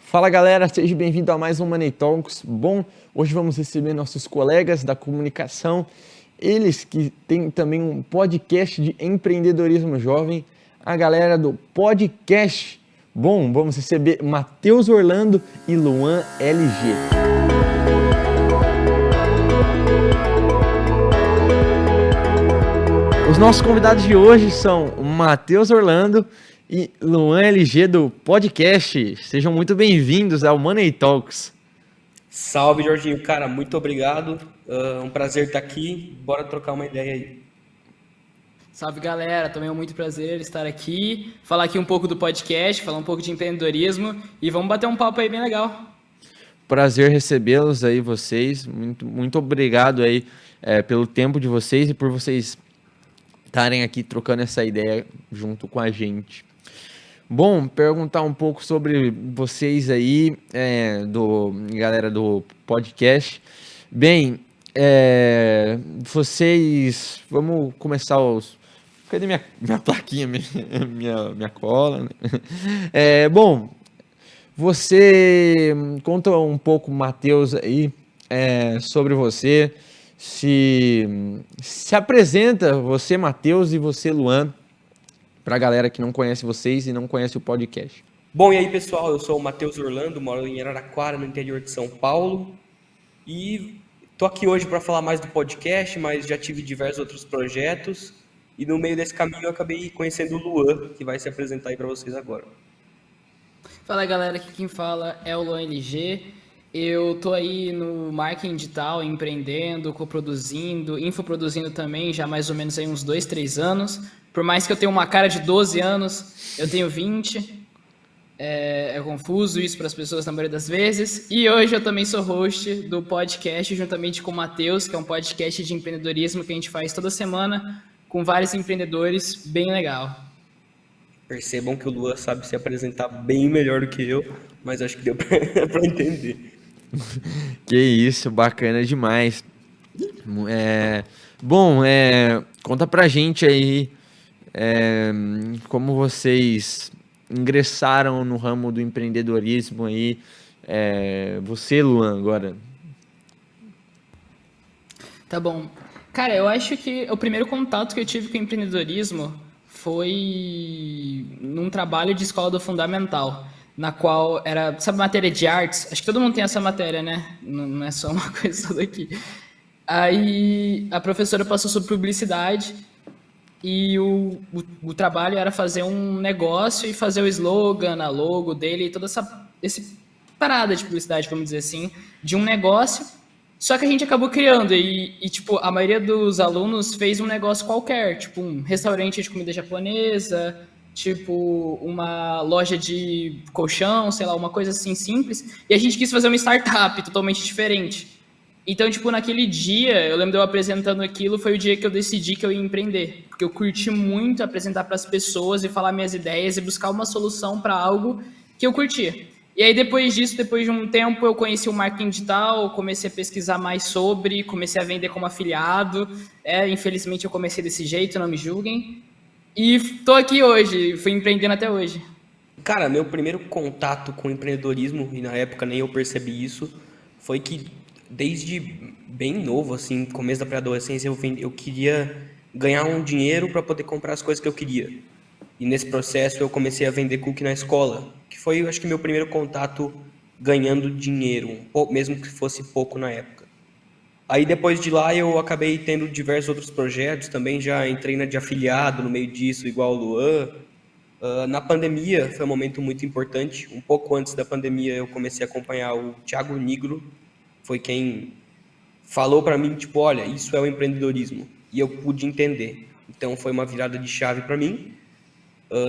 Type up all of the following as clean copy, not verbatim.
Fala galera, seja bem-vindo a mais um Money Talks. Bom, hoje vamos receber nossos colegas da comunicação, eles que têm também um podcast de empreendedorismo jovem, a galera do podcast. Bom, vamos receber Matheus Orlando e Luan LG. Os nossos convidados de hoje são o Matheus Orlando e Luan LG do podcast. Sejam muito bem-vindos ao Money Talks. Salve, Jorginho. Cara, muito obrigado. Um prazer estar aqui. Bora trocar uma ideia aí. Salve, galera. Também é muito prazer estar aqui, falar aqui um pouco do podcast, falar um pouco de empreendedorismo e vamos bater um papo aí bem legal. Prazer recebê-los aí, vocês. Muito obrigado aí pelo tempo de vocês e por vocês estarem aqui trocando essa ideia junto com a gente. Bom, perguntar um pouco sobre vocês aí, galera do podcast. Bem, vocês... Vamos começar os... Cadê minha plaquinha, minha cola? Né? Bom, você conta um pouco, Matheus, aí, sobre você. Se apresenta, você, Matheus, e você, Luan, para a galera que não conhece vocês e não conhece o podcast. Bom, e aí, pessoal? Eu sou o Matheus Orlando, moro em Araraquara, no interior de São Paulo. E tô aqui hoje para falar mais do podcast, mas já tive diversos outros projetos. E no meio desse caminho eu acabei conhecendo o Luan, que vai se apresentar aí para vocês agora. Fala, galera. Aqui quem fala é o Luan LG. Eu tô aí no marketing digital, empreendendo, coproduzindo, infoproduzindo também, já mais ou menos aí uns 2, 3 anos. Por mais que eu tenha uma cara de 12 anos, eu tenho 20. É confuso isso para as pessoas na maioria das vezes. E hoje eu também sou host do podcast, juntamente com o Matheus, que é um podcast de empreendedorismo que a gente faz toda semana, com vários empreendedores, bem legal. Percebam que o Luan sabe se apresentar bem melhor do que eu, mas acho que deu para entender. Que isso, bacana demais. Bom, conta pra gente aí como vocês ingressaram no ramo do empreendedorismo aí. Você, Luan, agora. Tá bom. Cara, eu acho que o primeiro contato que eu tive com o empreendedorismo foi num trabalho de escola do fundamental, na qual era, sabe, matéria de artes? Acho que todo mundo tem essa matéria, né? Não é só uma coisa toda aqui. Aí a professora passou sobre publicidade e o trabalho era fazer um negócio e fazer o slogan, a logo dele e toda essa parada de publicidade, vamos dizer assim, de um negócio. Só que a gente acabou criando tipo, a maioria dos alunos fez um negócio qualquer, tipo um restaurante de comida japonesa, tipo uma loja de colchão, sei lá, uma coisa assim simples. E a gente quis fazer uma startup totalmente diferente. Então, tipo, naquele dia, eu lembro de eu apresentando aquilo, foi o dia que eu decidi que eu ia empreender. Porque eu curti muito apresentar para as pessoas e falar minhas ideias e buscar uma solução para algo que eu curtia. E aí, depois disso, depois de um tempo, eu conheci o marketing digital, comecei a pesquisar mais sobre, comecei a vender como afiliado. Infelizmente, eu comecei desse jeito, não me julguem. E tô aqui hoje, fui empreendendo até hoje. Cara, meu primeiro contato com empreendedorismo, e na época nem eu percebi isso, foi que desde bem novo, assim, começo da pré-adolescência, eu queria ganhar um dinheiro para poder comprar as coisas que eu queria. E nesse processo eu comecei a vender cookie na escola, que foi, acho que, meu primeiro contato ganhando dinheiro, mesmo que fosse pouco na época. Aí depois de lá eu acabei tendo diversos outros projetos, também já entrei na de afiliado no meio disso, igual o Luan. Na pandemia foi um momento muito importante. Um pouco antes da pandemia eu comecei a acompanhar o Thiago Nigro, foi quem falou para mim, tipo, olha, isso é o empreendedorismo. E eu pude entender. Então foi uma virada de chave para mim.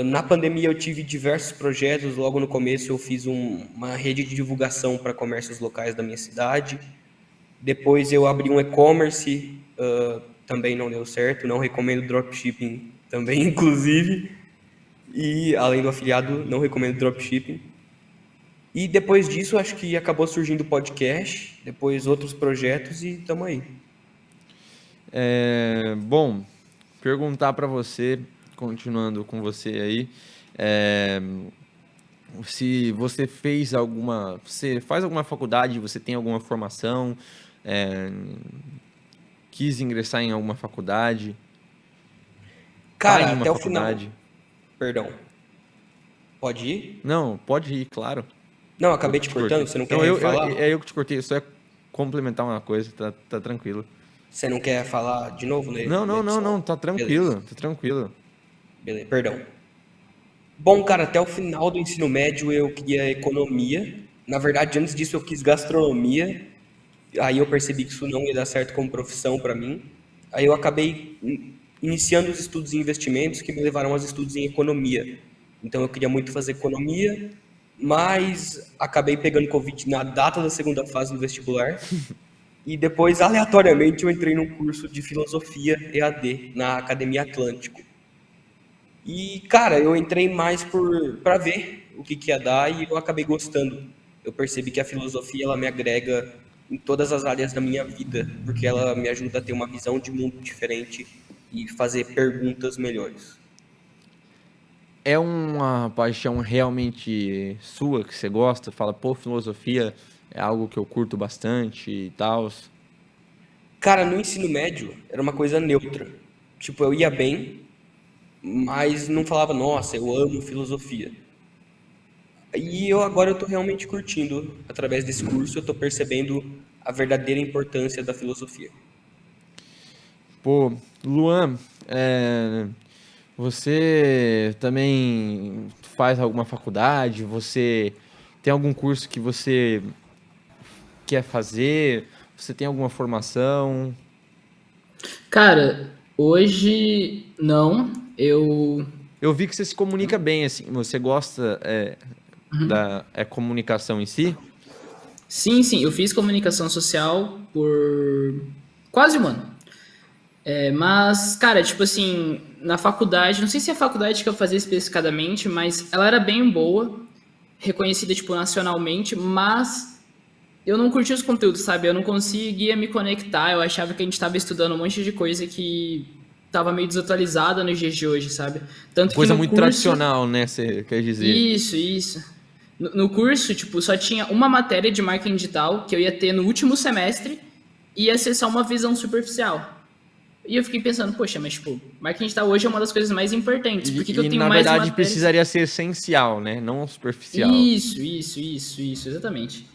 Na pandemia eu tive diversos projetos. Logo no começo eu fiz uma rede de divulgação para comércios locais da minha cidade. Depois eu abri um e-commerce, também não deu certo. Não recomendo dropshipping também, inclusive. E além do afiliado, não recomendo dropshipping. E depois disso, acho que acabou surgindo o podcast, depois outros projetos e tamo aí. Bom, perguntar para você, continuando com você aí, se você você faz alguma faculdade, você tem alguma formação, é, quis ingressar em alguma faculdade, tá em Cara, uma até o final. faculdade. Perdão. Pode ir? Não, pode ir, claro. Não, Eu acabei que te te cortando, cortei. você não Não, quer falar? é eu que te cortei, eu só ia complementar uma coisa, tá tranquilo. Você não quer falar de novo na edição? Não, tá Beleza, tranquilo, tá tranquilo. beleza, perdão. Bom, cara, até o final do ensino médio eu queria economia. Na verdade, antes disso eu quis gastronomia. Aí eu percebi que isso não ia dar certo como profissão para mim. Aí eu acabei iniciando os estudos em investimentos que me levaram aos estudos em economia. Então eu queria muito fazer economia, mas acabei pegando Covid na data da segunda fase do vestibular. E depois, aleatoriamente, eu entrei num curso de filosofia EAD na Academia Atlântico. E, cara, eu entrei mais para ver o que que ia dar e eu acabei gostando. Eu percebi que a filosofia ela me agrega em todas as áreas da minha vida, porque ela me ajuda a ter uma visão de mundo diferente e fazer perguntas melhores. É uma paixão realmente sua que você gosta? Fala, pô, filosofia é algo que eu curto bastante e tal. Cara, no ensino médio era uma coisa neutra. Tipo, eu ia bem, mas não falava, nossa, eu amo filosofia. E eu tô realmente curtindo, através desse curso, eu tô percebendo a verdadeira importância da filosofia. Pô, Luan, você também faz alguma faculdade? Você tem algum curso que você quer fazer? Você tem alguma formação? Cara, hoje não. Eu. Eu vi que você se comunica bem, assim, você gosta da comunicação em si? Sim, sim, eu fiz comunicação social por quase um ano. Mas, cara, tipo assim, na faculdade, não sei se é a faculdade que eu fazia especificadamente, mas ela era bem boa, reconhecida, tipo, nacionalmente, mas eu não curtia os conteúdos, sabe? Eu não conseguia me conectar, eu achava que a gente estava estudando um monte de coisa que estava meio desatualizada nos dias de hoje, sabe? Tanto que Coisa no muito curso. tradicional, né? Você quer dizer? Isso. No curso, tipo, só tinha uma matéria de marketing digital que eu ia ter no último semestre e ia ser só uma visão superficial. E eu fiquei pensando, poxa, mas tipo, marketing digital hoje é uma das coisas mais importantes. Por que que eu tenho Na mais verdade matérias? precisaria ser essencial, né? Não superficial. Isso, exatamente.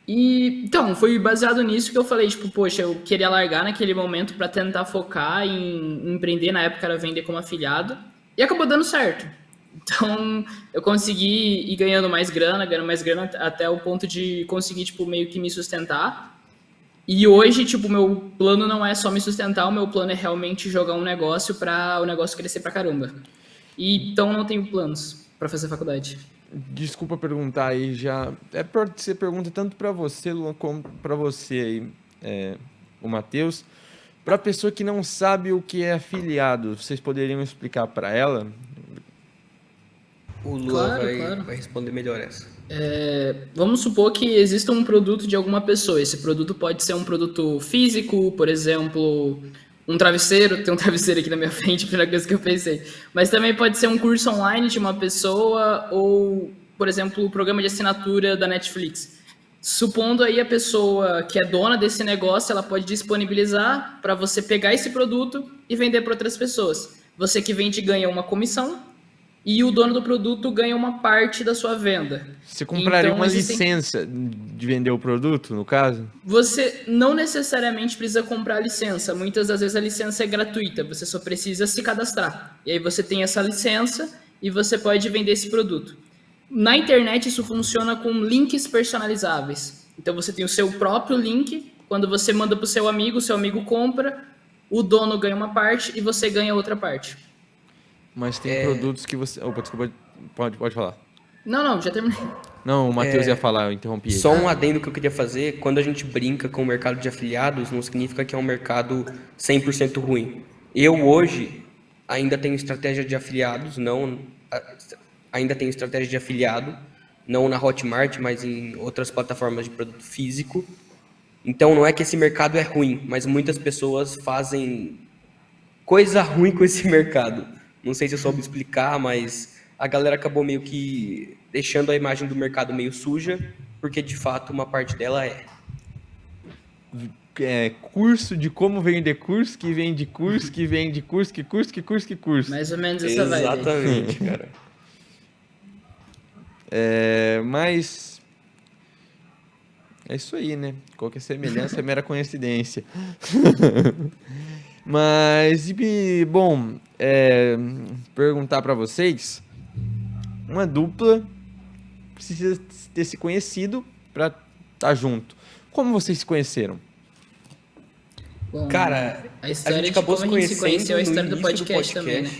E então, foi baseado nisso que eu falei, tipo, poxa, eu queria largar naquele momento para tentar focar em empreender, na época era vender como afiliado, e acabou dando certo. Então, eu consegui ir ganhando mais grana até o ponto de conseguir, tipo, meio que me sustentar. E hoje, tipo, meu plano não é só me sustentar, o meu plano é realmente jogar um negócio para o negócio crescer pra caramba. E, então, não tenho planos para fazer faculdade. Desculpa perguntar aí já. É por ser pergunta tanto para você, Luan, como para você aí, o Matheus. Para a pessoa que não sabe o que é afiliado, vocês poderiam explicar para ela? O Lua Claro, vai, claro. vai responder melhor essa. Vamos supor que exista um produto de alguma pessoa. Esse produto pode ser um produto físico, por exemplo, um travesseiro. Tem um travesseiro aqui na minha frente, a primeira coisa que eu pensei. Mas também pode ser um curso online de uma pessoa ou, por exemplo, o programa de assinatura da Netflix. Supondo aí a pessoa que é dona desse negócio, ela pode disponibilizar para você pegar esse produto e vender para outras pessoas. Você que vende ganha uma comissão e o dono do produto ganha uma parte da sua venda. Você compraria Então uma existem. licença de vender o produto, no caso? Você não necessariamente precisa comprar a licença. Muitas das vezes a licença é gratuita. Você só precisa se cadastrar. E aí você tem essa licença e você pode vender esse produto. Na internet isso funciona com links personalizáveis. Então você tem o seu próprio link. Quando você manda para o seu amigo compra, o dono ganha uma parte e você ganha outra parte. Mas tem produtos que você. Opa, desculpa, pode falar. Não, já terminei. Não, o Matheus ia falar, eu interrompi ele. Só um adendo que eu queria fazer, quando a gente brinca com o mercado de afiliados, não significa que é um mercado 100% ruim. Eu hoje ainda tenho estratégia de afiliados, ainda tenho estratégia de afiliado, não na Hotmart, mas em outras plataformas de produto físico. Então não é que esse mercado é ruim, mas muitas pessoas fazem coisa ruim com esse mercado. Não sei se eu soube explicar, mas a galera acabou meio que deixando a imagem do mercado meio suja, porque de fato uma parte dela é. Curso de como vender curso, que vende curso, que vende curso, que curso, que curso, que curso. Mais ou menos essa vibe. Exatamente, cara. Mas é isso aí, né? Qualquer semelhança é mera coincidência. Mas, bom, perguntar pra vocês, uma dupla precisa ter se conhecido pra estar junto. Como vocês se conheceram? Bom, Cara, a história gente de acabou como se a gente se conheceu é a conhecendo história no do início podcast também, né?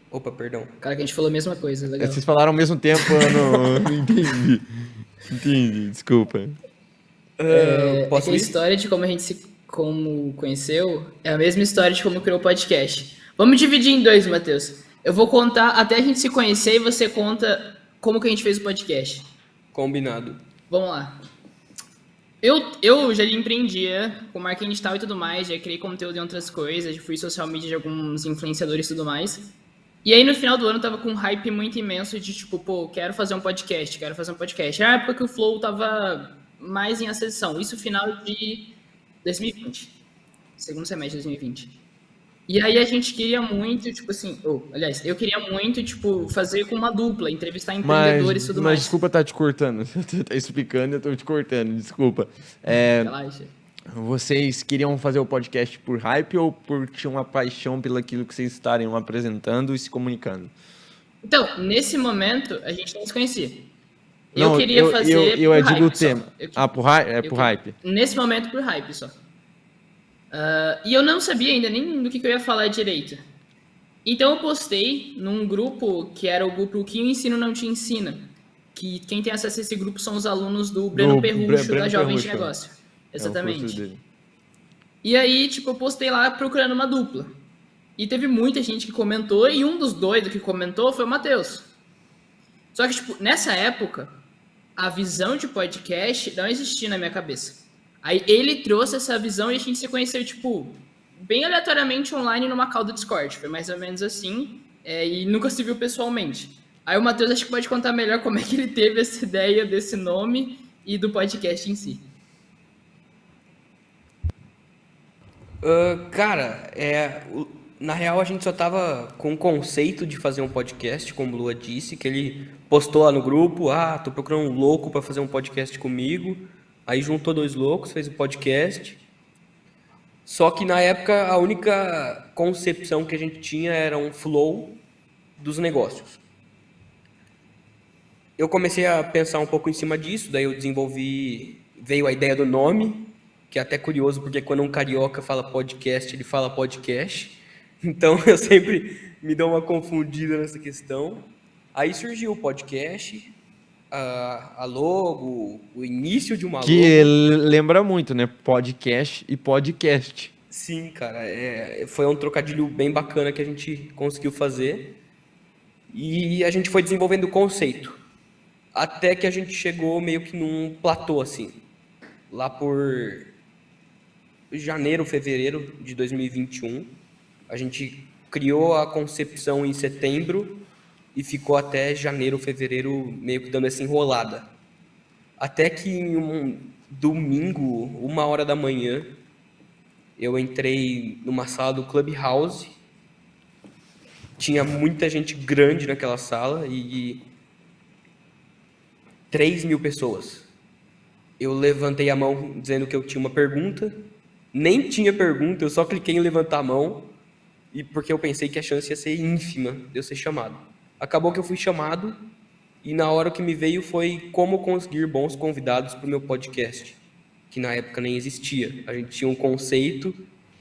Opa, perdão. Cara, que a gente falou a mesma coisa, legal. Vocês falaram ao mesmo tempo, eu não entendi. Entendi, desculpa. É que Posso a ir? história de como a gente se como conheceu é a mesma história de como criou o podcast. Vamos dividir em dois, Matheus. Eu vou contar até a gente se conhecer e você conta como que a gente fez o podcast. Combinado. Vamos lá. Eu já empreendia com marketing digital e tudo mais, já criei conteúdo em outras coisas, já fui social media de alguns influenciadores e tudo mais. E aí no final do ano eu tava com um hype muito imenso de tipo, pô, quero fazer um podcast, quero fazer um podcast. Era a época que o Flow tava mais em ascensão, isso final de 2020, segundo semestre de 2020. E aí a gente queria muito, tipo assim, aliás, eu queria muito, tipo, fazer com uma dupla, entrevistar empreendedores e tudo Mas mais. desculpa estar te cortando. Você tá explicando e eu tô te cortando, desculpa. Relaxa. Vocês queriam fazer o podcast por hype ou por tinham uma paixão pelo aquilo que vocês estariam apresentando e se comunicando? Então, nesse momento, a gente não se conhecia. Não, Eu queria fazer eu por digo o hype só. tema. Por hype? Nesse momento, por hype só. E eu não sabia ainda nem do que eu ia falar direito. Então eu postei num grupo que era o grupo Que o Ensino Não Te Ensina. Que quem tem acesso a esse grupo são os alunos do Breno Perrucho, da Breno Jovens de Perrucho. Negócio. É o Exatamente. curso dele. E aí, tipo, eu postei lá procurando uma dupla. E teve muita gente que comentou, e um dos doidos que comentou foi o Matheus. Só que, tipo, nessa época, a visão de podcast não existia na minha cabeça. Aí ele trouxe essa visão e a gente se conheceu, tipo, bem aleatoriamente online numa call do Discord. Foi mais ou menos assim, e nunca se viu pessoalmente. Aí o Matheus acho que pode contar melhor como é que ele teve essa ideia desse nome e do podcast em si. Cara, na real a gente só tava com o conceito de fazer um podcast, como o Lua disse, que ele postou lá no grupo, tô procurando um louco pra fazer um podcast comigo. Aí juntou dois loucos, fez o podcast. Só que na época a única concepção que a gente tinha era um flow dos negócios. Eu comecei a pensar um pouco em cima disso, daí veio a ideia do nome, que é até curioso, porque quando um carioca fala podcast, ele fala podcast. Então eu sempre me dou uma confundida nessa questão. Aí surgiu o podcast, a logo, o início de uma Que logo. lembra muito, né? Podcast e podcast. Sim, cara, foi um trocadilho bem bacana que a gente conseguiu fazer. E a gente foi desenvolvendo o conceito. Até que a gente chegou meio que num platô, assim. Lá por janeiro, fevereiro de 2021. A gente criou a concepção em setembro e ficou até janeiro, fevereiro meio que dando essa enrolada. Até que em um domingo, 1h da manhã, eu entrei numa sala do Clubhouse. Tinha muita gente grande naquela sala e 3.000 pessoas. Eu levantei a mão dizendo que eu tinha uma pergunta. Nem tinha pergunta, eu só cliquei em levantar a mão porque eu pensei que a chance ia ser ínfima de eu ser chamado. Acabou que eu fui chamado e na hora que me veio foi como conseguir bons convidados para o meu podcast, que na época nem existia. A gente tinha um conceito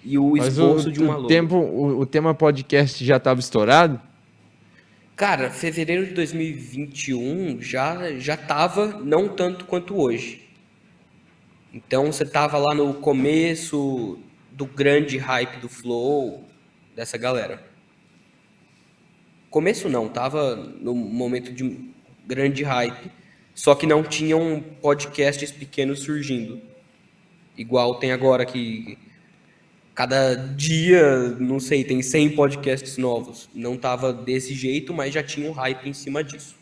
e o esboço de uma logo. O tema podcast já estava estourado? Cara, fevereiro de 2021 já tava, não tanto quanto hoje. Então você tava lá no começo do grande hype do Flow, dessa galera. Começo não, tava no momento de grande hype, só que não tinham podcasts pequenos surgindo. Igual tem agora que cada dia, não sei, tem 100 podcasts novos. Não tava desse jeito, mas já tinha um hype em cima disso.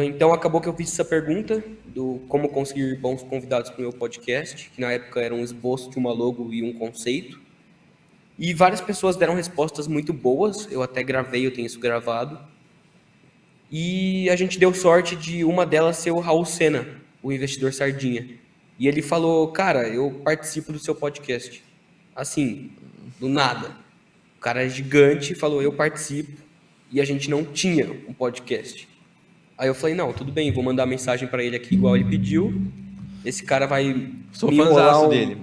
Então acabou que eu fiz essa pergunta do como conseguir bons convidados para o meu podcast, que na época era um esboço de uma logo e um conceito. E várias pessoas deram respostas muito boas, eu até gravei, eu tenho isso gravado. E a gente deu sorte de uma delas ser o Raul Sena, o investidor Sardinha. E ele falou, cara, eu participo do seu podcast. Assim, do nada. O cara é gigante, falou, eu participo. E a gente não tinha um podcast. Aí eu falei, não, tudo bem, vou mandar mensagem pra ele aqui igual ele pediu. Esse cara vai Sou me enrolar fãzaço dele.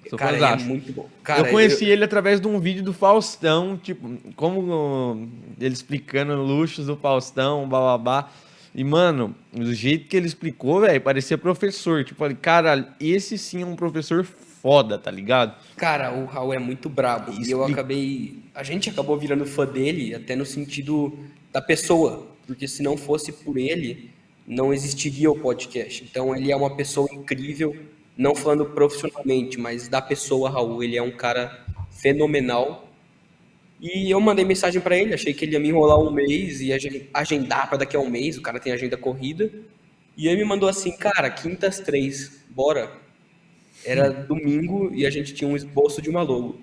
Sou Cara, ele é fãzaço. muito bom. Cara, Eu conheci ele através de um vídeo do Faustão, tipo, como ele explicando luxos do Faustão, bababá. E, mano, do jeito que ele explicou, velho, parecia professor. Tipo, falei, cara, esse sim é um professor foda, tá ligado? Cara, o Raul é muito brabo. E eu acabei. A gente acabou virando fã dele, até no sentido da pessoa. Porque se não fosse por ele, não existiria o podcast. Então ele é uma pessoa incrível, não falando profissionalmente, mas da pessoa, Raul. Ele é um cara fenomenal. E eu mandei mensagem pra ele, achei que ele ia me enrolar um mês e agendar pra daqui a um mês, o cara tem agenda corrida. E ele me mandou assim, cara, quinta às 3, bora. Era domingo e a gente tinha um esboço de uma logo.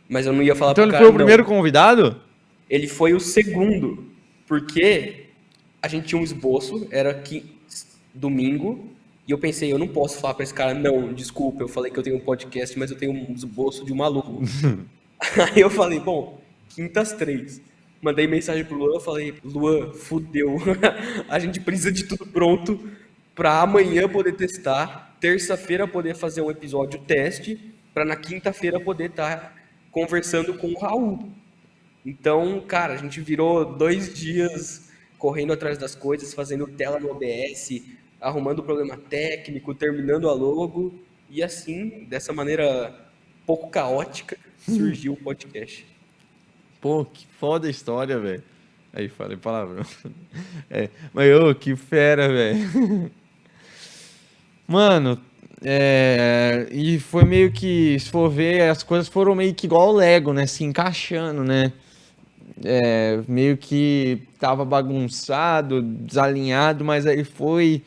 Mas eu não ia falar Então pro ele cara, foi o não. primeiro convidado? Ele foi o segundo, porque a gente tinha um esboço, era domingo, e eu pensei, eu não posso falar pra esse cara, não, desculpa, eu falei que eu tenho um podcast, mas eu tenho um esboço de uma logo. Aí eu falei, bom, quinta às 3. Mandei mensagem pro Luan, falei, Luan, fudeu. A gente precisa de tudo pronto pra amanhã poder testar, terça-feira poder fazer um episódio teste, pra na quinta-feira poder estar conversando com o Raul. Então, cara, a gente virou 2 dias correndo atrás das coisas, fazendo tela no OBS, arrumando problema técnico, terminando a logo, e assim, dessa maneira pouco caótica, surgiu o podcast. Pô, que foda a história, velho. Aí, falei palavrão. É, mas, ô, que fera, velho. Mano, e foi meio que, se for ver, as coisas foram meio que igual o Lego, né? Se encaixando, né? Meio que tava bagunçado, desalinhado, mas aí foi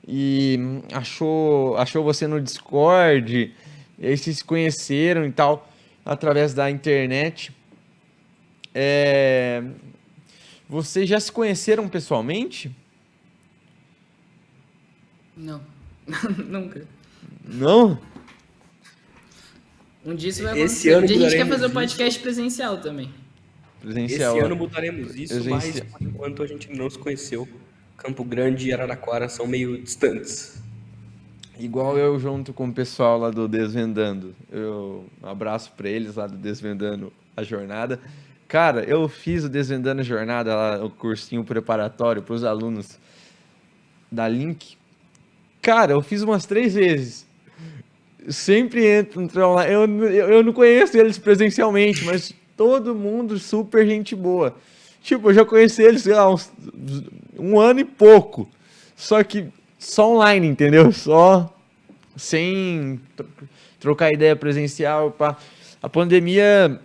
e achou você no Discord, e aí vocês se conheceram e tal, através da internet. É, Vocês já se conheceram pessoalmente? Não. Nunca. Não? Um dia isso vai Esse acontecer. ano Um dia a gente quer mudaremos fazer o isso. podcast presencial também. Presencial. Esse ano mudaremos isso, mas Presencial. por enquanto a gente não se conheceu. Campo Grande e Araraquara são meio distantes. Igual eu junto com o pessoal lá do Desvendando. Um abraço pra eles lá do Desvendando a Jornada. Cara, eu fiz o Desvendando a Jornada, lá, o cursinho preparatório para os alunos da Link. Cara, eu fiz umas 3 vezes. Sempre entram lá. Eu não conheço eles presencialmente, mas todo mundo super gente boa. Tipo, eu já conheci eles, sei lá, um ano e pouco. Só que só online, entendeu? Só sem trocar ideia presencial. Pá. A pandemia,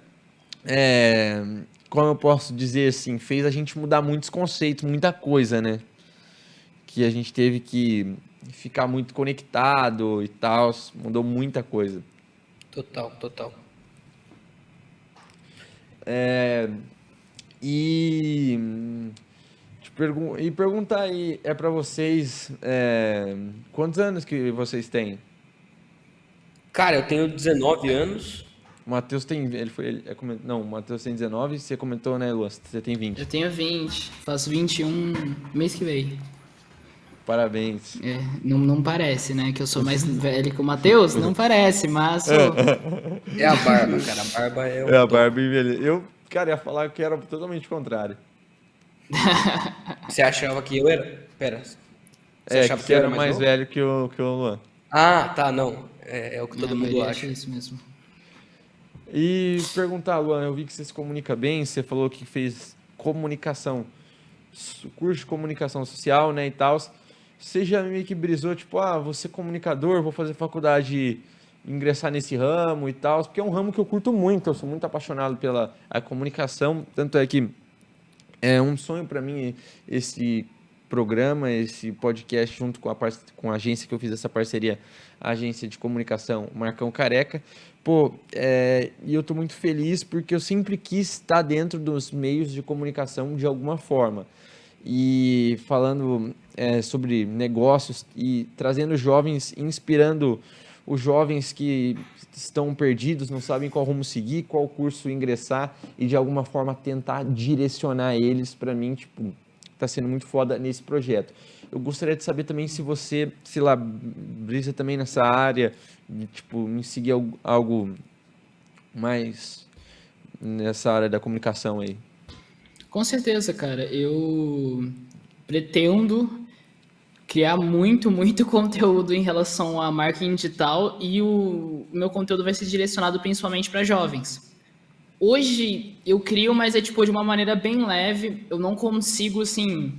como eu posso dizer assim, fez a gente mudar muitos conceitos, muita coisa, né? Que a gente teve que ficar muito conectado e tal, mudou muita coisa. Total, total. E perguntar aí para vocês, quantos anos que vocês têm? Cara, eu tenho 19 anos. O Matheus tem, não, o Matheus tem 19, você comentou, né, Luan? Você tem 20. Eu tenho 20, faço 21 mês que vem. Parabéns. Não parece, né? Que eu sou mais velho que o Matheus? Não parece, mas sou. É a barba, cara. A barba é o A top. Barbie, eu, cara, ia falar que era totalmente o contrário. Você achava que eu era? Pera. Você Que achava você que eu era era mais novo? velho que o Luan. Ah, tá, não. É o que todo A mundo maioria acha. isso mesmo. E perguntar, Luan, eu vi que você se comunica bem, você falou que fez comunicação, curso de comunicação social, né, e tal. Você já meio que brisou, tipo, vou ser comunicador, vou fazer faculdade ingressar nesse ramo e tal, porque é um ramo que eu curto muito, eu sou muito apaixonado pela a comunicação, tanto é que é um sonho para mim esse programa, esse podcast, junto com a agência que eu fiz essa parceria, a agência de comunicação Marcão Careca. Pô, e eu tô muito feliz porque eu sempre quis estar dentro dos meios de comunicação de alguma forma. E falando sobre negócios e trazendo jovens, inspirando os jovens que estão perdidos, não sabem qual rumo seguir, qual curso ingressar e de alguma forma tentar direcionar eles. Para mim, tipo, tá sendo muito foda nesse projeto. Eu gostaria de saber também se você, sei lá, brisa também nessa área, de, tipo, me seguir algo mais nessa área da comunicação aí. Com certeza, cara. Eu pretendo criar muito, muito conteúdo em relação a marketing digital e o meu conteúdo vai ser direcionado principalmente para jovens. Hoje eu crio, mas é tipo de uma maneira bem leve. Eu não consigo, assim,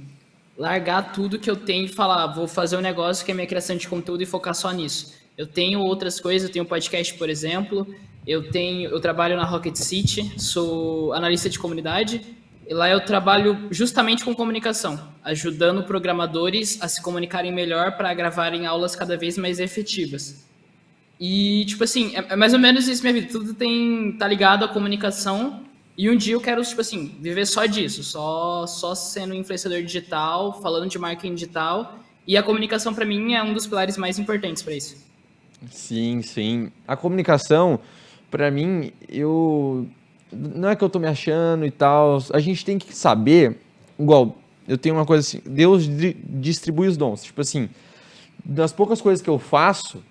largar tudo que eu tenho e falar, vou fazer um negócio que é minha criação de conteúdo e focar só nisso. Eu tenho outras coisas, eu tenho podcast, por exemplo, eu trabalho na Rocket City, sou analista de comunidade, e lá eu trabalho justamente com comunicação, ajudando programadores a se comunicarem melhor para gravarem aulas cada vez mais efetivas. E, tipo assim, é mais ou menos isso minha vida. Tudo tá ligado à comunicação. E um dia eu quero, tipo assim, viver só disso. Só sendo influenciador digital, falando de marketing digital. E a comunicação, para mim, é um dos pilares mais importantes para isso. Sim, sim. A comunicação, para mim, não é que eu tô me achando e tal. A gente tem que saber, igual, eu tenho uma coisa assim, Deus distribui os dons. Tipo assim, das poucas coisas que eu faço,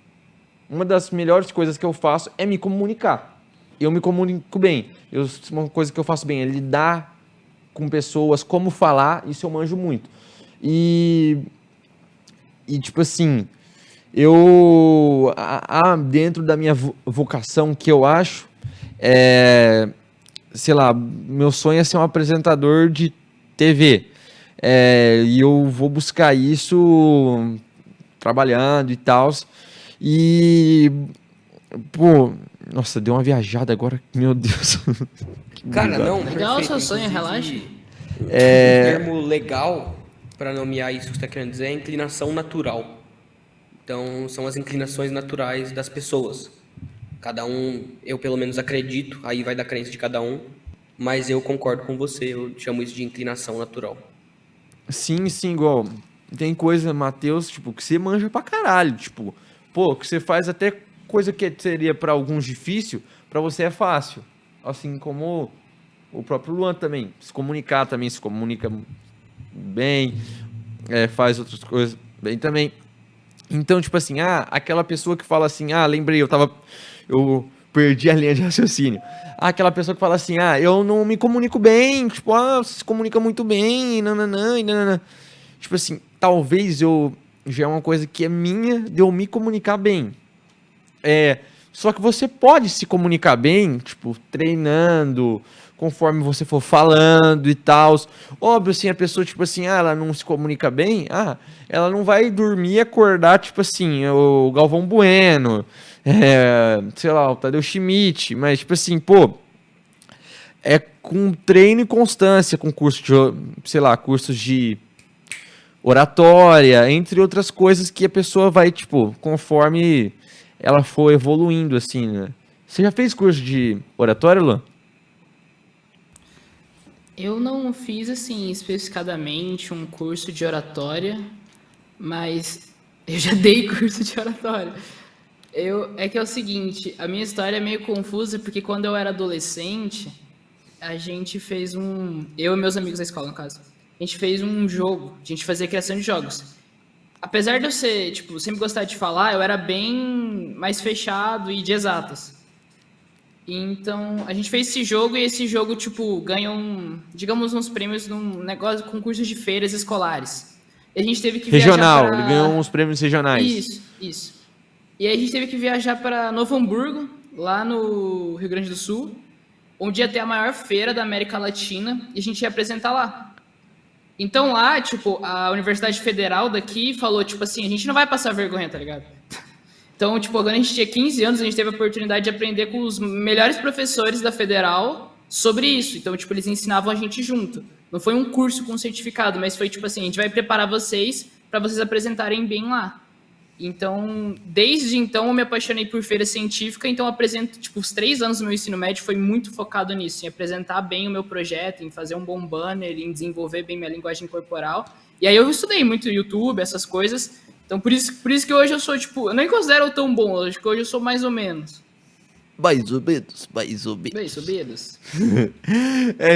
uma das melhores coisas que eu faço é me comunicar. Eu me comunico bem. Uma coisa que eu faço bem é lidar com pessoas, como falar, isso eu manjo muito. E tipo assim, dentro da minha vocação que eu acho, sei lá, meu sonho é ser um apresentador de TV. E eu vou buscar isso trabalhando e tal. E, pô, nossa, deu uma viajada agora, meu Deus. Cara, não, Legal o perfeito. seu sonho, Inclusive, relaxa. Um termo legal para nomear isso que você está querendo dizer é inclinação natural. Então, são as inclinações naturais das pessoas. Cada um, eu pelo menos acredito, aí vai da crença de cada um, mas eu concordo com você, eu chamo isso de inclinação natural. Sim, sim, igual. Tem coisa, Matheus, tipo, que você manja pra caralho. Tipo, pô, que você faz até coisa que seria pra alguns difícil, pra você é fácil. Assim como o próprio Luan também. Se comunicar também, se comunica bem, faz outras coisas bem também. Então, tipo assim, aquela pessoa que fala assim, lembrei, eu perdi a linha de raciocínio. Aquela pessoa que fala assim, eu não me comunico bem, tipo, você se comunica muito bem, nananã, e nananã. Tipo assim, talvez já é uma coisa que é minha de eu me comunicar bem. Só que você pode se comunicar bem, tipo, treinando, conforme você for falando e tal. Óbvio, assim, a pessoa, tipo assim, ela não se comunica bem, ela não vai dormir e acordar, tipo assim, o Galvão Bueno, sei lá, o Tadeu Schmidt, mas, tipo assim, pô, é com treino e constância, com curso de, sei lá, cursos de oratória, entre outras coisas que a pessoa vai, tipo, conforme ela for evoluindo, assim, né? Você já fez curso de oratória, Luan? Eu não fiz, assim, especificadamente um curso de oratória, mas eu já dei curso de oratória. É que é o seguinte, a minha história é meio confusa, porque quando eu era adolescente, a gente fez eu e meus amigos da escola, no caso, a gente fez um jogo, a gente fazia criação de jogos. Apesar de eu ser, tipo, sempre gostar de falar, eu era bem mais fechado e de exatas. Então, a gente fez esse jogo e esse jogo, tipo, ganhou digamos, uns prêmios num negócio, concursos de feiras escolares. E a gente teve que Regional, viajar ele ganhou uns prêmios regionais. Isso. E aí a gente teve que viajar para Novo Hamburgo, lá no Rio Grande do Sul, onde ia ter a maior feira da América Latina, e a gente ia apresentar lá. Então lá, tipo, a Universidade Federal daqui falou, tipo assim, a gente não vai passar vergonha, tá ligado? Então Então, tipo, quando a gente tinha 15 anos, a gente teve a oportunidade de aprender com os melhores professores da Federal sobre isso. Então, tipo, eles ensinavam a gente junto. Não foi um curso com certificado, mas foi tipo assim, a gente vai preparar vocês para vocês apresentarem bem lá. Então, desde então, eu me apaixonei por feira científica, então eu apresento, tipo, os 3 anos do meu ensino médio foi muito focado nisso, em apresentar bem o meu projeto, em fazer um bom banner, em desenvolver bem minha linguagem corporal. E aí eu estudei muito YouTube, essas coisas. Então, por isso que hoje eu sou, tipo, eu nem considero tão bom, acho que hoje eu sou mais ou menos. Mais ou menos, mais ou menos. Mais ou menos.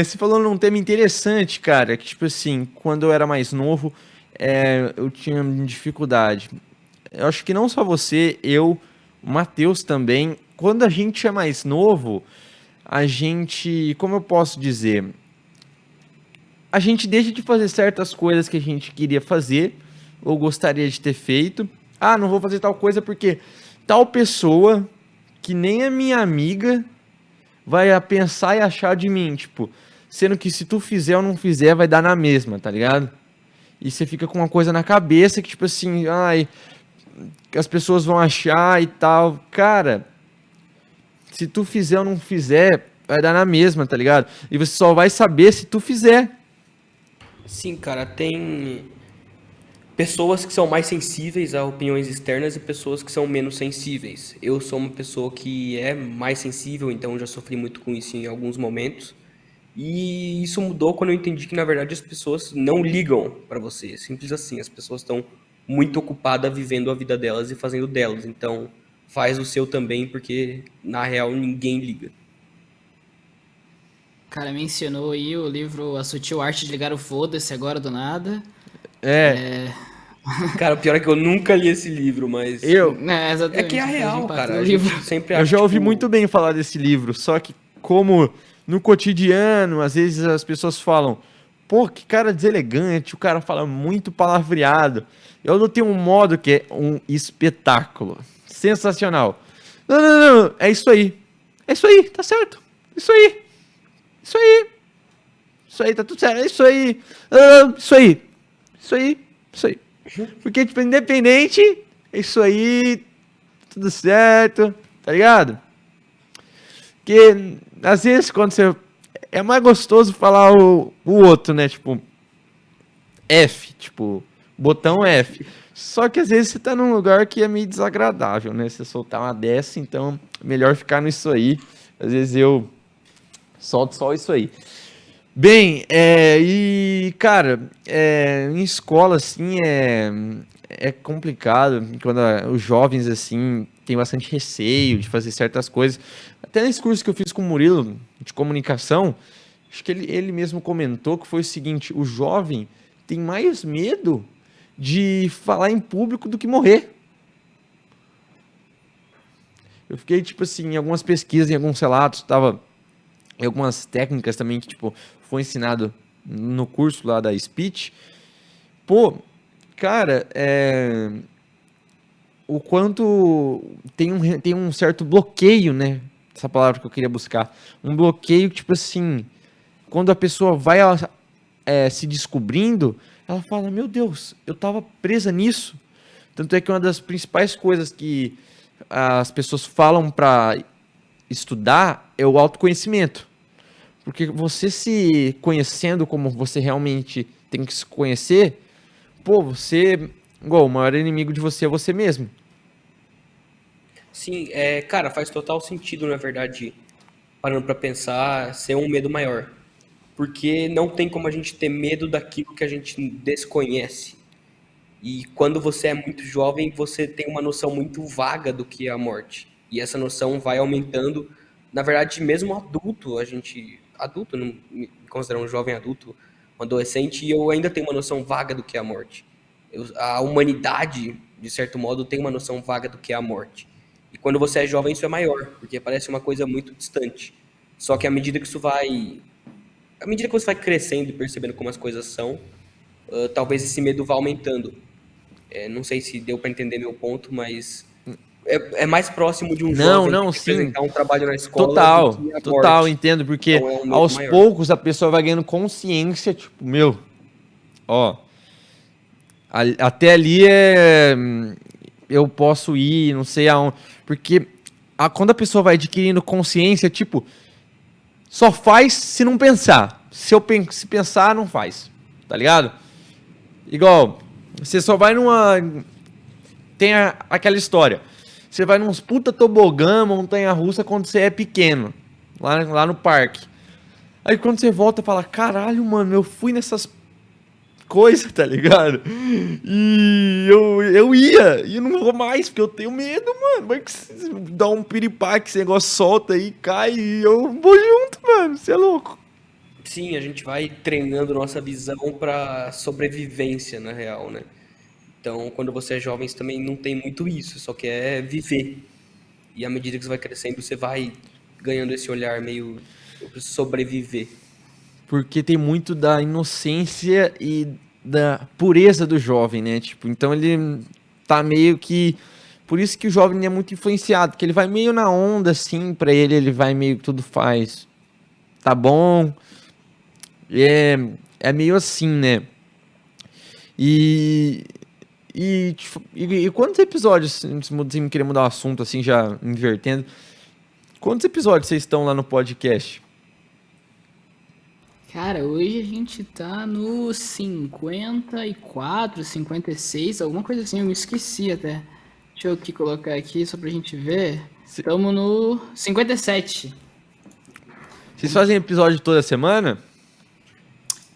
Você falou num tema interessante, cara, que tipo assim, quando eu era mais novo, eu tinha dificuldade. Eu acho que não só você, eu, o Matheus também. Quando a gente é mais novo, a gente, como eu posso dizer, a gente deixa de fazer certas coisas que a gente queria fazer ou gostaria de ter feito. Ah, não vou fazer tal coisa porque tal pessoa, que nem a minha amiga, vai pensar e achar de mim, tipo, sendo que se tu fizer ou não fizer, vai dar na mesma, tá ligado? E você fica com uma coisa na cabeça que, tipo assim, ai, que as pessoas vão achar e tal. Cara, se tu fizer ou não fizer, vai dar na mesma, tá ligado? E você só vai saber se tu fizer. Sim, cara, tem pessoas que são mais sensíveis a opiniões externas e pessoas que são menos sensíveis. Eu sou uma pessoa que é mais sensível, então já sofri muito com isso em alguns momentos. E isso mudou quando eu entendi que, na verdade, as pessoas não ligam pra você. Simples assim, as pessoas estão muito ocupadas vivendo a vida delas e fazendo delas. Então, faz o seu também, porque, na real, ninguém liga. O cara mencionou aí o livro A Sutil Arte de Ligar o Foda-se agora do nada. Cara, o pior é que eu nunca li esse livro, mas... Exatamente. É que é a fez real, impacto cara. no A livro. gente sempre Eu acha, já ouvi tipo, muito bem falar desse livro, só que como no cotidiano, às vezes as pessoas falam, pô, que cara deselegante, o cara fala muito palavreado. Eu adotei um modo que é um espetáculo. Sensacional. Não, não, não, é isso aí. É isso aí, tá certo. Isso aí. Isso aí. Isso aí, tá tudo certo. É isso aí. Isso aí. Isso aí. Isso aí. Porque, tipo, independente, é isso aí, tudo certo, tá ligado? Porque, às vezes, quando você... É mais gostoso falar o outro, né? Tipo, F, tipo, botão F. Só que, às vezes, você tá num lugar que é meio desagradável, né? Você soltar uma dessa, então, melhor ficar no isso aí. Às vezes eu solto só isso aí. Bem, e cara, em escola assim é complicado quando os jovens assim têm bastante receio de fazer certas coisas. Até nesse curso que eu fiz com o Murilo de comunicação, acho que ele mesmo comentou que foi o seguinte: o jovem tem mais medo de falar em público do que morrer. Eu fiquei tipo assim, em algumas pesquisas, em alguns relatos, tava em algumas técnicas também que tipo foi ensinado no curso lá da Speech. Pô, cara, o quanto tem um certo bloqueio, né? Essa palavra que eu queria buscar. Um bloqueio, tipo assim, quando a pessoa vai se descobrindo, ela fala, meu Deus, eu tava presa nisso. Tanto é que uma das principais coisas que as pessoas falam para estudar é o autoconhecimento. Porque você se conhecendo como você realmente tem que se conhecer, pô, igual, o maior inimigo de você é você mesmo. Sim, cara, faz total sentido, na verdade, parando pra pensar, ser um medo maior. Porque não tem como a gente ter medo daquilo que a gente desconhece. E quando você é muito jovem, você tem uma noção muito vaga do que é a morte. E essa noção vai aumentando. Na verdade, mesmo adulto, adulto, não me considero um jovem adulto, um adolescente, e eu ainda tenho uma noção vaga do que é a morte. A humanidade, de certo modo, tem uma noção vaga do que é a morte. E quando você é jovem, isso é maior, porque parece uma coisa muito distante. Só que à medida que à medida que você vai crescendo e percebendo como as coisas são, talvez esse medo vá aumentando. Não sei se deu para entender meu ponto, mas é mais próximo de um Não, jovem não, sim. apresentar um trabalho na escola do Total, que a total, morte. entendo, porque Então é um medo aos maior. poucos a pessoa vai ganhando consciência, tipo, meu, ó, até ali eu posso ir, não sei aonde. Porque quando a pessoa vai adquirindo consciência, tipo, só faz se não pensar. Se pensar, não faz. Tá ligado? Igual, você só vai numa... Tem aquela história. Você vai nos puta tobogã, montanha-russa, quando você é pequeno. Lá no parque. Aí quando você volta, fala, caralho, mano, eu fui nessas coisas, tá ligado? E eu ia, e não vou mais, porque eu tenho medo, mano. Vai que dá um piripaque, esse negócio solta aí, cai, e eu vou junto, mano. Você é louco. Sim, a gente vai treinando nossa visão para sobrevivência, na real, né? Então, quando você é jovem, você também não tem muito isso, só quer viver. E à medida que você vai crescendo, você vai ganhando esse olhar meio eu preciso sobreviver. Porque tem muito da inocência e da pureza do jovem, né? Tipo, então ele tá meio que... Por isso que o jovem é muito influenciado, porque ele vai meio na onda, assim, pra ele vai meio que tudo faz. Tá bom? É meio assim, né? E... E quantos episódios, sem querer mudar o assunto, assim, já invertendo, quantos episódios vocês estão lá no podcast? Cara, hoje a gente tá no 54, 56, alguma coisa assim, eu me esqueci até. Deixa eu aqui colocar aqui só pra gente ver. Estamos no 57. Vocês fazem episódio toda semana?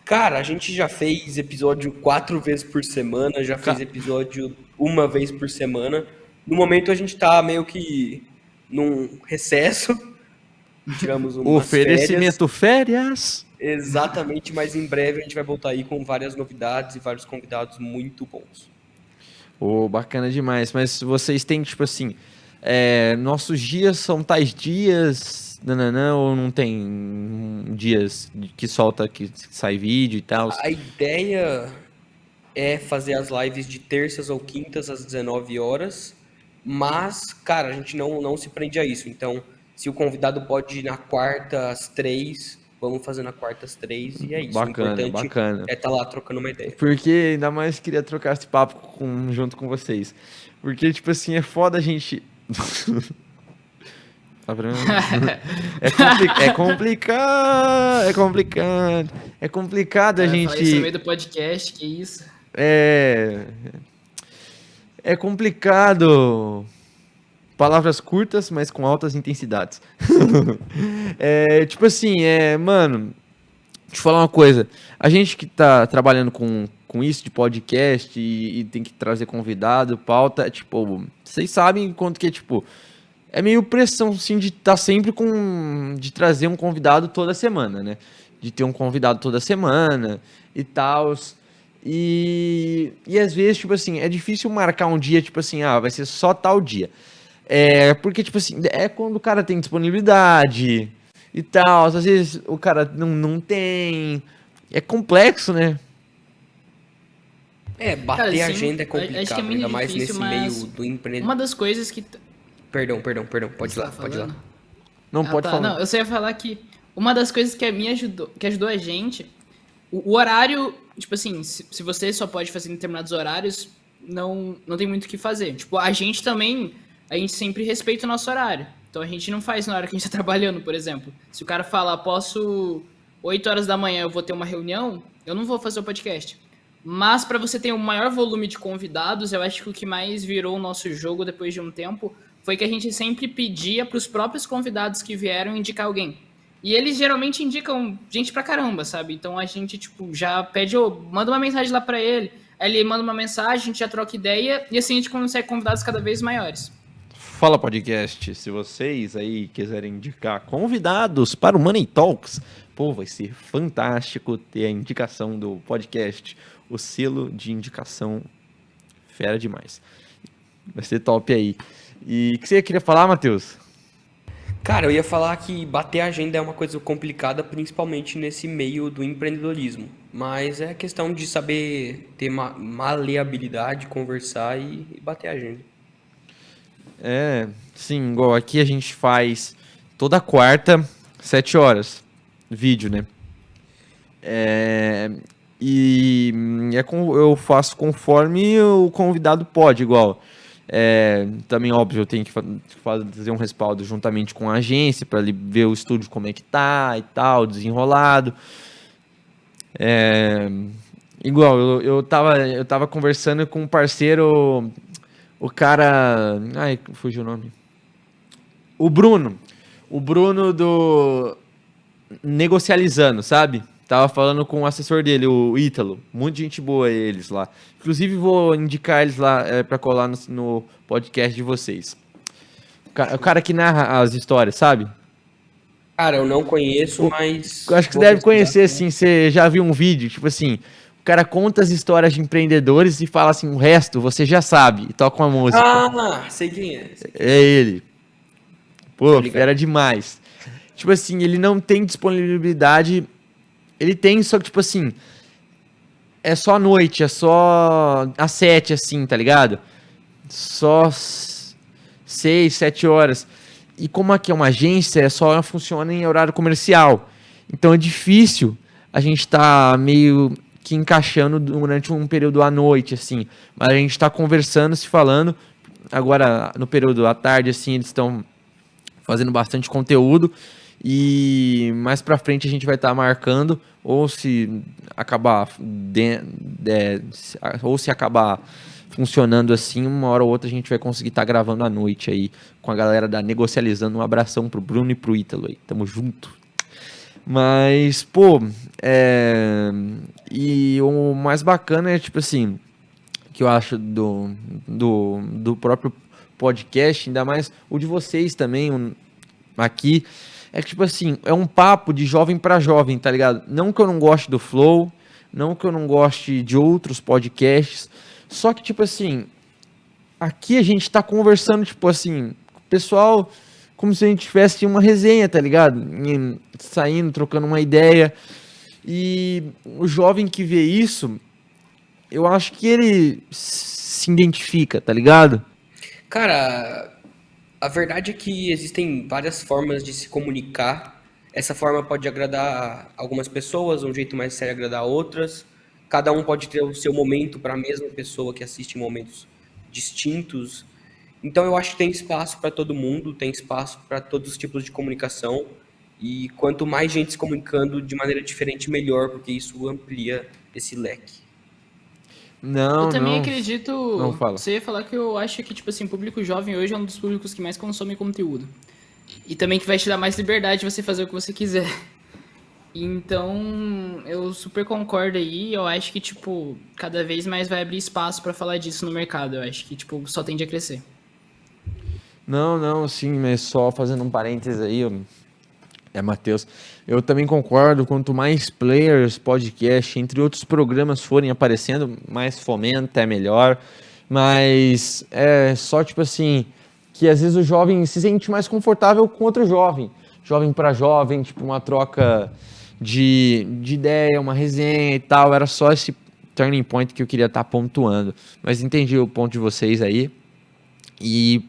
Cara, a gente já fez episódio 4 vezes por semana, já fez episódio uma vez por semana. No momento a gente tá meio que num recesso, tiramos umas Oferecimento férias. Exatamente, mas em breve a gente vai voltar aí com várias novidades e vários convidados muito bons. Bacana demais. Mas vocês têm, tipo assim, nossos dias são tais dias, nananã, ou não tem dias que solta, que sai vídeo e tal? A ideia é fazer as lives de terças ou quintas às 19 horas, mas, cara, a gente não se prende a isso. Então, se o convidado pode ir na quarta às 3, vamos fazer na quarta às 3 e é isso. Bacana, o importante bacana. é estar lá trocando uma ideia. Porque ainda mais queria trocar esse papo junto com vocês. Porque, tipo assim, é foda a gente. É complicado. É complicado a Falei isso no meio gente. do podcast, que isso? É complicado. Palavras curtas, mas com altas intensidades. Tipo assim, mano. Deixa eu falar uma coisa. A gente que tá trabalhando com isso de podcast e tem que trazer convidado, pauta, tipo, vocês sabem quanto que é, tipo, é meio pressão, sim, de estar sempre de trazer um convidado toda semana, né? De ter um convidado toda semana e tal. E às vezes, tipo assim, é difícil marcar um dia, tipo assim, vai ser só tal dia. Porque, tipo assim, é quando o cara tem disponibilidade e tal. Às vezes o cara não tem. É complexo, né? Bater Cara, a sim, agenda é acho que é complicado, muito ainda mais difícil, nesse meio mas do empreendedor. uma das coisas que... Perdão, pode ir Você lá, tá pode ir lá. falando? Não pode falar. Não, eu só ia falar que uma das coisas que ajudou a gente, o horário, tipo assim, se você só pode fazer em determinados horários, não tem muito o que fazer. Tipo, a gente sempre respeita o nosso horário. Então a gente não faz na hora que a gente tá trabalhando, por exemplo. Se o cara fala, posso 8 horas da manhã eu vou ter uma reunião, eu não vou fazer o podcast. Mas para você ter um maior volume de convidados, eu acho que o que mais virou o nosso jogo depois de um tempo foi que a gente sempre pedia para os próprios convidados que vieram indicar alguém. E eles geralmente indicam gente pra caramba, sabe? Então a gente, tipo, já pede, manda uma mensagem lá para ele. Aí ele manda uma mensagem, a gente já troca ideia e assim a gente consegue convidados cada vez maiores. Fala podcast, se vocês aí quiserem indicar convidados para o Money Talks, pô, vai ser fantástico ter a indicação do podcast, o selo de indicação fera demais. Vai ser top aí. E o que você queria falar, Matheus? Cara, eu ia falar que bater a agenda é uma coisa complicada, principalmente nesse meio do empreendedorismo. Mas é questão de saber ter maleabilidade, conversar e bater a agenda. Sim, igual aqui a gente faz toda quarta, 7 horas, vídeo, né? Eu faço conforme o convidado pode, igual. Também, óbvio, eu tenho que fazer um respaldo juntamente com a agência para ver o estúdio como é que tá e tal, desenrolado. Igual, eu tava conversando com um parceiro, o cara... Ai, fugiu o nome. O Bruno do Negocializando, sabe? Tava falando com o assessor dele, o Ítalo. Muita gente boa eles lá. Inclusive, vou indicar eles lá pra colar no podcast de vocês. O cara que narra as histórias, sabe? Cara, eu não conheço, mas Eu acho que você vou deve pesquisar. conhecer, assim, você já viu um vídeo, tipo assim, o cara conta as histórias de empreendedores e fala assim, o resto você já sabe, e toca uma música. Ah, sei quem é. É ele. Tô Pô, ligado. fera demais. Tipo assim, ele não tem disponibilidade. Ele tem, só que, tipo assim, é só à noite, é só às 7, assim, tá ligado? Só 6, 7 horas. E como aqui é uma agência, só funciona em horário comercial. Então é difícil a gente tá meio que encaixando durante um período à noite, assim. Mas a gente tá conversando, se falando. Agora, no período à tarde, assim, eles estão fazendo bastante conteúdo e mais pra frente a gente vai estar marcando ou se acabar ou se acabar funcionando assim, uma hora ou outra a gente vai conseguir estar gravando à noite aí com a galera da Negocializando. Um abração pro Bruno e pro Ítalo aí, tamo junto. Mas, pô, e o mais bacana é, tipo assim, que eu acho do próprio podcast, ainda mais o de vocês também, aqui, é que, tipo assim, é um papo de jovem pra jovem, tá ligado? Não que eu não goste do Flow, não que eu não goste de outros podcasts, só que, tipo assim, aqui a gente tá conversando, tipo assim, com o pessoal como se a gente tivesse uma resenha, tá ligado? Saindo, trocando uma ideia. E o jovem que vê isso, eu acho que ele se identifica, tá ligado? Cara, a verdade é que existem várias formas de se comunicar. Essa forma pode agradar algumas pessoas, um jeito mais sério agradar outras. Cada um pode ter o seu momento para a mesma pessoa que assiste em momentos distintos. Então eu acho que tem espaço para todo mundo, tem espaço para todos os tipos de comunicação. E quanto mais gente se comunicando de maneira diferente, melhor, porque isso amplia esse leque. Eu Não, também não. Não acredito. fala. Você ia falar que eu acho que, tipo assim, público jovem hoje é um dos públicos que mais consome conteúdo. E também que vai te dar mais liberdade de você fazer o que você quiser. Então, eu super concordo aí. Eu acho que, tipo, cada vez mais vai abrir espaço pra falar disso no mercado. Eu acho que, tipo, só tende a crescer. Não, não, sim, mas só fazendo um parênteses aí, Matheus, eu também concordo, quanto mais players, podcast, entre outros programas forem aparecendo, mais fomenta, é melhor, mas é só tipo assim, que às vezes o jovem se sente mais confortável com outro jovem para jovem, tipo uma troca de ideia, uma resenha e tal, era só esse turning point que eu queria estar pontuando, mas entendi o ponto de vocês aí, e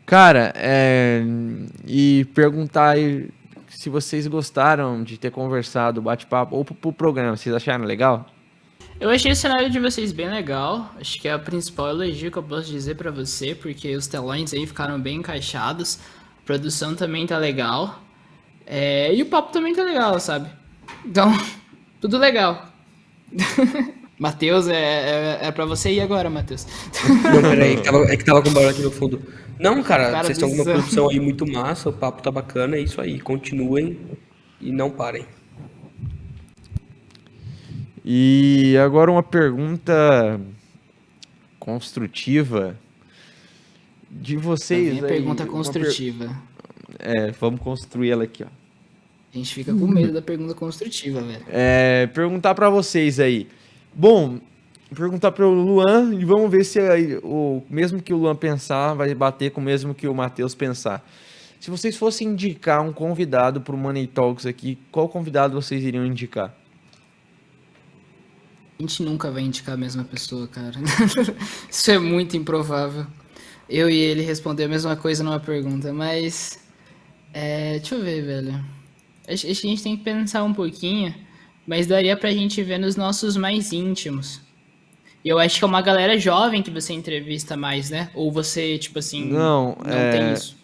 cara, e perguntar aí se vocês gostaram de ter conversado, bate-papo, ou pro programa, vocês acharam legal? Eu achei o cenário de vocês bem legal. Acho que é o principal elogio que eu posso dizer pra você, porque os telões aí ficaram bem encaixados. A produção também tá legal. E o papo também tá legal, sabe? Então, tudo legal. Matheus, é pra você ir agora, Matheus. Não, peraí, é que tava com barulho aqui no fundo. Não, cara, Cara, vocês estão com uma bizarro. produção aí muito massa, o papo tá bacana, é isso aí. Continuem e não parem. E agora uma pergunta construtiva de Lá vocês vem a aí. pergunta construtiva. Vamos construir ela aqui, ó. A gente fica com medo da pergunta construtiva, velho. Perguntar pra vocês aí. Bom, perguntar pro Luan e vamos ver se aí, o mesmo que o Luan pensar vai bater com o mesmo que o Matheus pensar. Se vocês fossem indicar um convidado pro Money Talks aqui, qual convidado vocês iriam indicar? A gente nunca vai indicar a mesma pessoa, cara. Isso é muito improvável. Eu e ele responder a mesma coisa numa pergunta, mas. Deixa eu ver, velho. Acho que a gente tem que pensar um pouquinho, mas daria pra gente ver nos nossos mais íntimos. E eu acho que é uma galera jovem que você entrevista mais, né? Ou você, tipo assim, Não, não tem isso?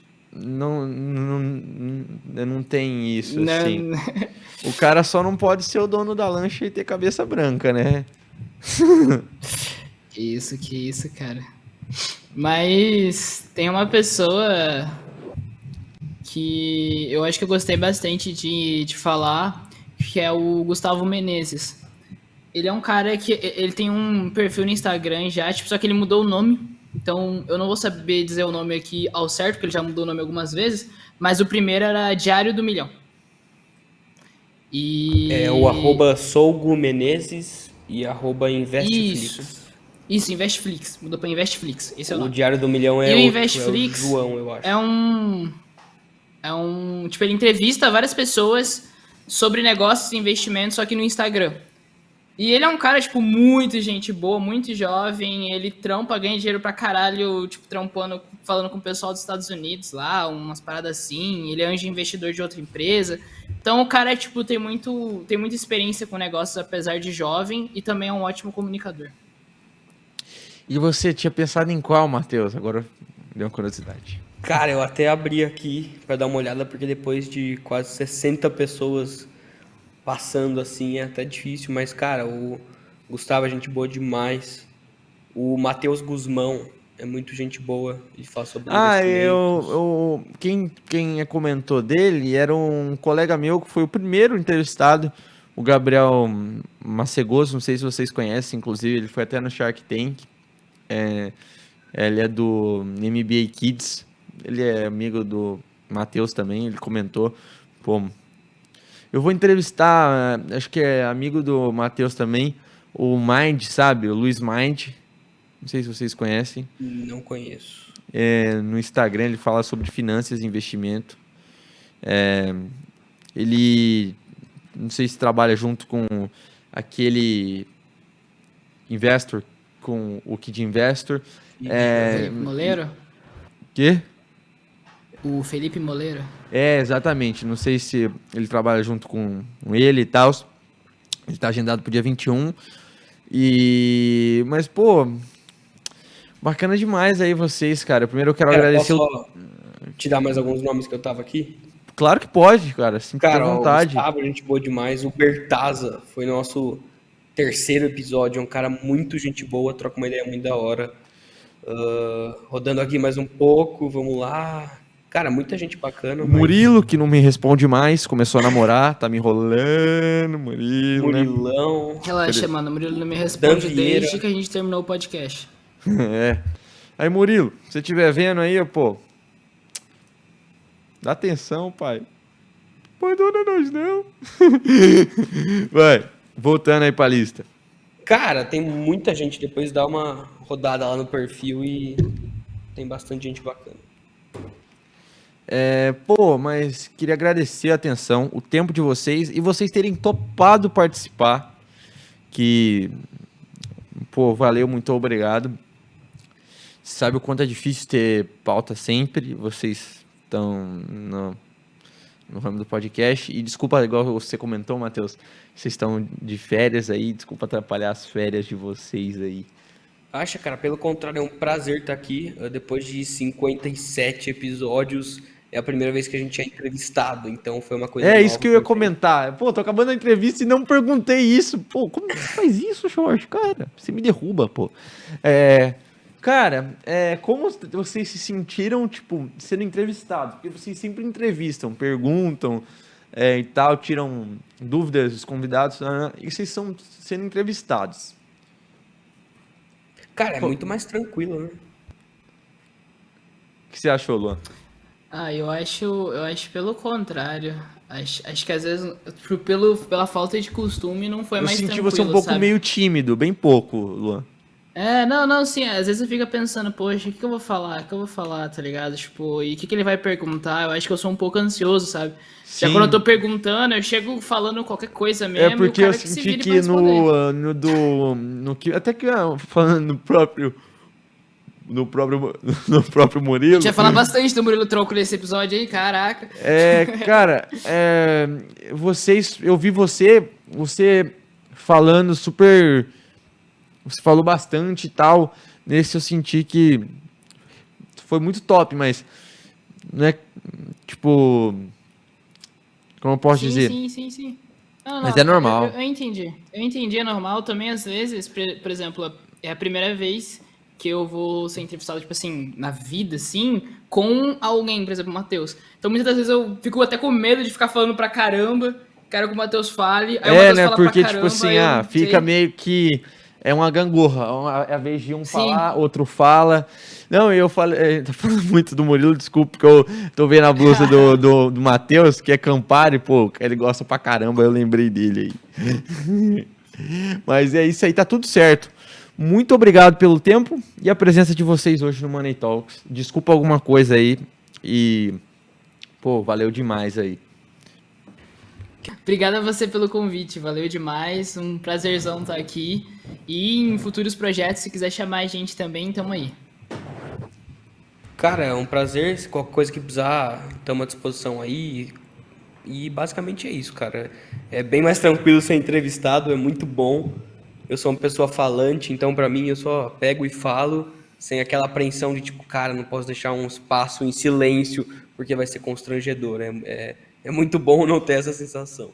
não tem isso, assim. Não, O cara só não pode ser o dono da lancha e ter cabeça branca, né? que isso, cara. Mas tem uma pessoa que eu acho que eu gostei bastante de falar, que é o Gustavo Menezes. Ele é um cara que ele tem um perfil no Instagram já, tipo, só que ele mudou o nome. Então eu não vou saber dizer o nome aqui ao certo, porque ele já mudou o nome algumas vezes, mas o primeiro era Diário do Milhão. É o E @Sougo Menezes e isso. @Investflix. Isso, Investflix. Mudou pra Investflix. Esse é o O nome. Diário do Milhão E é o outro, é o Investflix João, eu acho. é um. É um. Tipo, ele entrevista várias pessoas sobre negócios e investimentos, só que no Instagram. E ele é um cara, tipo, muito gente boa, muito jovem. Ele trampa, ganha dinheiro pra caralho, tipo, trampando, falando com o pessoal dos Estados Unidos lá, umas paradas assim. Ele é anjo investidor de outra empresa. Então o cara, tipo, tem muita experiência com negócios, apesar de jovem, e também é um ótimo comunicador. E você tinha pensado em qual, Matheus? Agora deu uma curiosidade. Cara, eu até abri aqui pra dar uma olhada, porque depois de quase 60 pessoas passando assim é até difícil, mas cara, o Gustavo é gente boa demais. O Matheus Guzmão é muito gente boa, ele fala sobre Ah, investimentos. quem comentou dele era um colega meu que foi o primeiro entrevistado, o Gabriel Macegoso, não sei se vocês conhecem, inclusive ele foi até no Shark Tank. É, ele é do NBA Kids, ele é amigo do Matheus também, ele comentou, pô, eu vou entrevistar, acho que é amigo do Matheus também, o Mind, sabe? O Luiz Mind. Não sei se vocês conhecem. Não conheço. No Instagram ele fala sobre finanças e investimento. Ele, não sei se trabalha junto com aquele investor, com o Kid Investor. Felipe Moleiro? Quê? O Felipe Moleiro? Exatamente. Não sei se ele trabalha junto com ele e tal. Ele tá agendado pro dia 21. Mas, pô, bacana demais aí vocês, cara. Primeiro eu quero Cara, agradecer posso o... só te dar mais alguns nomes que eu tava aqui? Claro que pode, cara. Sinta à Cara, ó, o vontade. Gustavo, gente boa demais. O Bertaza foi nosso terceiro episódio. É um cara muito gente boa, troca uma ideia muito da hora. Rodando aqui mais um pouco, vamos lá. Cara, muita gente bacana, mas Murilo, que não me responde mais, começou a namorar, tá me enrolando, Murilo, né? Murilão, Relaxa, mano. O Murilo não me Dan responde Vieira. desde que a gente terminou o podcast. É. Aí, Murilo, se você estiver vendo aí, pô, dá atenção, pai. Abandona nós, não. Vai, voltando aí pra lista. Cara, tem muita gente. Depois dá uma rodada lá no perfil e tem bastante gente bacana. Pô, mas queria agradecer a atenção, o tempo de vocês e vocês terem topado participar. Que, pô, valeu, muito obrigado. Sabe o quanto é difícil ter pauta sempre. Vocês estão no ramo do podcast. E desculpa, igual você comentou, Matheus, vocês estão de férias aí. Desculpa atrapalhar as férias de vocês aí. Acha, cara, pelo contrário, é um prazer estar aqui. Depois de 57 episódios, é a primeira vez que a gente é entrevistado, então foi uma coisa É nova isso que eu ia pra gente. comentar. Pô, tô acabando a entrevista e não perguntei isso. Pô, como você faz isso, Jorge? Cara, você me derruba, pô. Cara, como vocês se sentiram, tipo, sendo entrevistados? Porque vocês sempre entrevistam, perguntam e tal, tiram dúvidas dos convidados, e vocês estão sendo entrevistados. Cara, é Pô, muito mais tranquilo, né? o que você achou, Luan? Eu acho pelo contrário. Acho que às vezes, pela falta de costume, não foi Eu mais senti tranquilo, você um pouco sabe? meio tímido, bem pouco, Luan. Não, sim, às vezes eu fico pensando, poxa, o que eu vou falar? O que eu vou falar, tá ligado? Tipo, e o que ele vai perguntar? Eu acho que eu sou um pouco ansioso, sabe? Já Sim. quando eu tô perguntando, eu chego falando qualquer coisa mesmo, É porque e o eu cara que se senti vire pra que responder. no que até que falando no próprio A Murilo. gente vai falar bastante do Murilo Tronco nesse episódio aí, caraca. Cara, eu vi você falando super você falou bastante e tal. Nesse eu senti que foi muito top, mas não é, tipo, como eu posso Sim, dizer? sim. Não, Mas é normal. eu entendi. Eu entendi, é normal. Também, às vezes, por exemplo, é a primeira vez que eu vou ser entrevistado, tipo assim, na vida, assim, com alguém, por exemplo, o Matheus. Então, muitas das vezes eu fico até com medo de ficar falando pra caramba, quero que o Matheus fale, aí o Matheus Né? fala pra Porque, tipo caramba, assim, aí eu não fica sei. meio que é uma gangorra. É a vez de um Sim. falar, outro fala. Não, eu falei, tô falando muito do Murilo, desculpa, porque eu tô vendo a blusa do Matheus, que é Campari, pô, ele gosta pra caramba, eu lembrei dele aí. Mas é isso aí, tá tudo certo. Muito obrigado pelo tempo e a presença de vocês hoje no Money Talks. Desculpa alguma coisa aí e, pô, valeu demais aí. Obrigado a você pelo convite, valeu demais, um prazerzão estar aqui. E em futuros projetos, se quiser chamar a gente também, tamo aí. Cara, é um prazer. Se qualquer coisa que precisar, estamos à disposição aí. E basicamente é isso, cara. É bem mais tranquilo ser entrevistado, é muito bom. Eu sou uma pessoa falante, então pra mim eu só pego e falo, sem aquela apreensão de tipo, cara, não posso deixar um espaço em silêncio, porque vai ser constrangedor. É muito bom não ter essa sensação.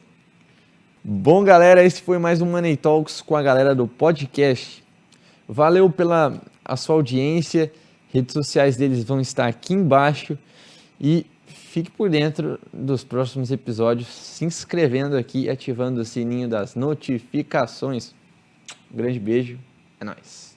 Bom, galera, esse foi mais um Money Talks com a galera do podcast. Valeu pela a sua audiência. Redes sociais deles vão estar aqui embaixo. E fique por dentro dos próximos episódios, se inscrevendo aqui e ativando o sininho das notificações. Um grande beijo, é nóis.